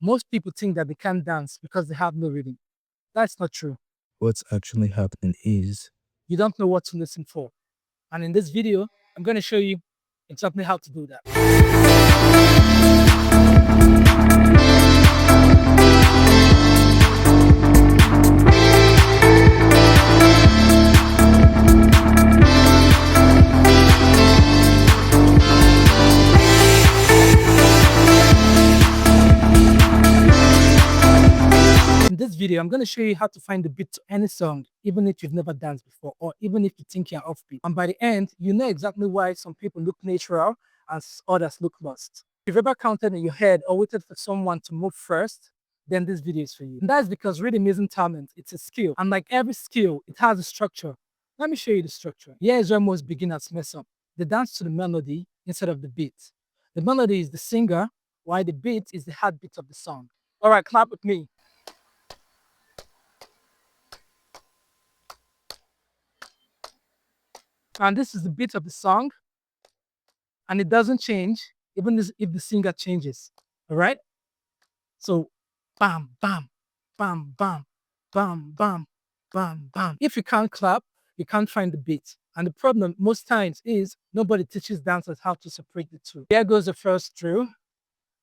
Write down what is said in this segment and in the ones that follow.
Most people think that they can't dance because they have no rhythm. That's not true. What's actually happening is You don't know what to listen for. And in this video, I'm going to show you exactly how to do that. In this video, I'm going to show you how to find the beat to any song, even if you've never danced before, or even if you think you're offbeat. And by the end, you know exactly why some people look natural and others look lost. If you've ever counted in your head or waited for someone to move first, then this video is for you. And that's because rhythm isn't talent, it's a skill. And like every skill, it has a structure. Let me show you the structure. Here is where most beginners mess up. They dance to the melody instead of the beat. The melody is the singer, while the beat is the heartbeat of the song. All right, clap with me. And this is the beat of the song, and it doesn't change even if the singer changes. All right. So, bam, bam, bam, bam, bam, bam, bam, bam. If you can't clap, you can't find the beat. And the problem most times is nobody teaches dancers how to separate the two. Here goes the first drill.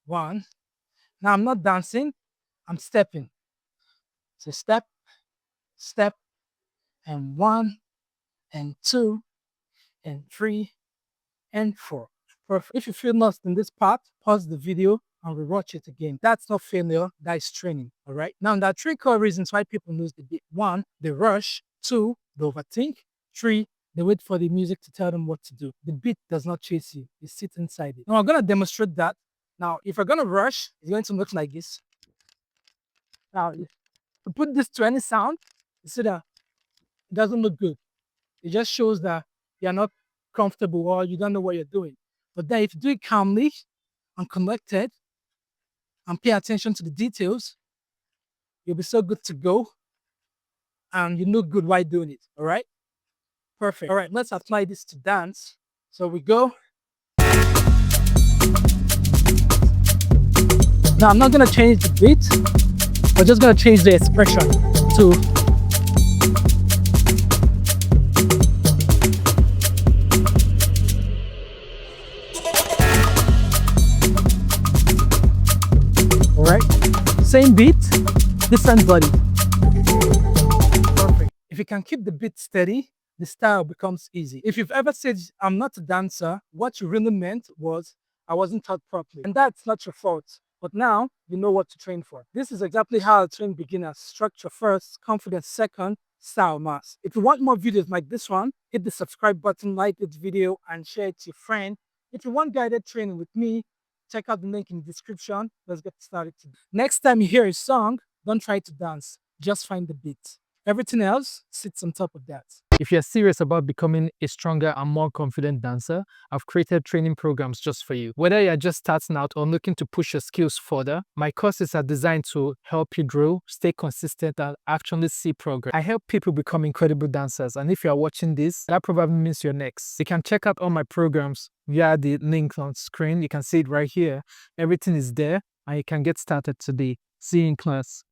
One. Now I'm not dancing, I'm stepping. So step, step, and 1, and 2, and 3, and 4. Perfect. If you feel lost in this part, pause the video and rewatch it again. That's not failure, that is training. All right. Now, there are 3 core reasons why people lose the beat. 1, they rush. 2, they overthink. 3, they wait for the music to tell them what to do. The beat does not chase you, it sits inside it. Now, I'm going to demonstrate that. Now, if you're going to rush, it's going to look like this. Now, to put this to any sound, you see that it doesn't look good. It just shows that you're not comfortable or you don't know what you're doing. But then if you do it calmly and collected and pay attention to the details, you'll be so good to go and you look good while doing it. All right? Perfect. All right, let's apply this to dance. So we go. Now I'm not gonna change the beat, we're just gonna change the expression to all right, same beat, different body. Perfect. If you can keep the beat steady, the style becomes easy. If you've ever said, I'm not a dancer, what you really meant was, I wasn't taught properly. And that's not your fault. But now you know what to train for. This is exactly how I train beginners. Structure first, confidence second, style mass. If you want more videos like this one, hit the subscribe button, like this video, and share it to your friend. If you want guided training with me, check out the link in the description. Let's get started today. Next time you hear a song, don't try to dance. Just find the beat. Everything else sits on top of that. If you're serious about becoming a stronger and more confident dancer, I've created training programs just for you. Whether you're just starting out or looking to push your skills further, my courses are designed to help you grow, stay consistent, and actually see progress. I help people become incredible dancers, and if you're watching this, that probably means you're next. You can check out all my programs via the link on screen. You can see it right here. Everything is there, and you can get started today. See you in class.